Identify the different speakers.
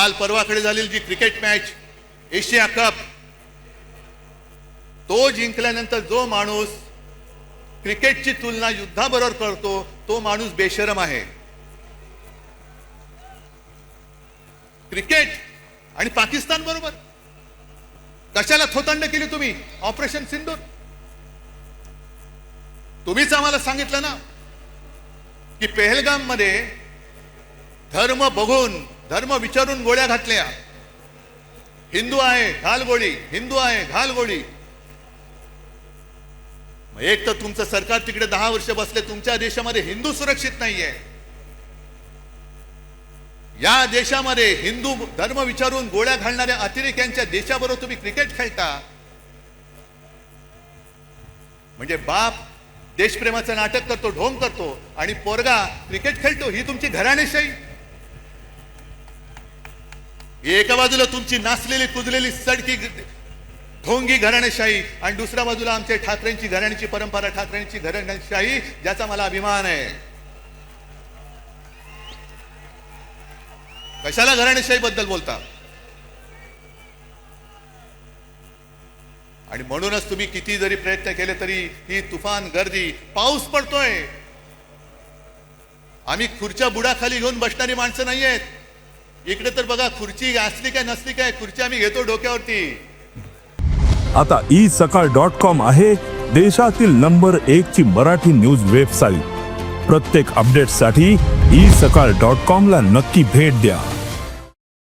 Speaker 1: काल परवाकडे झालेली जी cricket match Asia cup, तो जिंकल्यानंतर जो माणूस क्रिकेटची तुलना युद्धाबरोबर करतो तो माणूस बेशरम आहे. क्रिकेट आणि पाकिस्तान बरोबर कशाला थोतांड केली तुम्ही? ऑपरेशन सिंदूर तुम्हीच आम्हाला सांगितलं ना की पहलगाम मध्ये धर्म बघून, धर्म विचारून गोळ्या घातल्या. हिंदू आहे घाल गोळी, हिंदू आहे घाल गोळी. एक तर तुमचं सरकार तिकडे 10 वर्ष बसले, तुमच्या देशामध्ये हिंदू सुरक्षित नाहीये. या देशामध्ये हिंदू धर्म विचारून गोळ्या घालणाऱ्या अतिरेक्यांच्या देशाबरोबर तुम्ही क्रिकेट खेळता. म्हणजे बाप देशप्रेमाचं नाटक करतो, ढोंग करतो आणि पोरगा क्रिकेट खेळतो. ही तुमची घराणेशाही. एका बाजूला तुमची नाचलेली कुजलेली सडकी ढोंगी घराणेशाही आणि दुसऱ्या बाजूला आमच्या ठाकरेंची घराण्याची परंपरा, ठाकरेंची घराणेशाही, ज्याचा मला अभिमान आहे. कशाला घराणेशाही बद्दल बोलता? आणि म्हणूनच तुम्ही किती जरी प्रयत्न केले तरी ही तुफान गर्दी, पाऊस पडतोय. आम्ही खुर्च्या बुडाखाली घेऊन बसणारी माणसं नाही आहेत. इकडे तर बघा, खुर्ची असली काय नसली काय, खुर्ची आम्ही घेतो डोक्यावरती.
Speaker 2: आता isakal.com आहे देशातील नंबर 1 ची मराठी न्यूज वेबसाईट. प्रत्येक अपडेटसाठी isakal.com ला नक्की भेट द्या.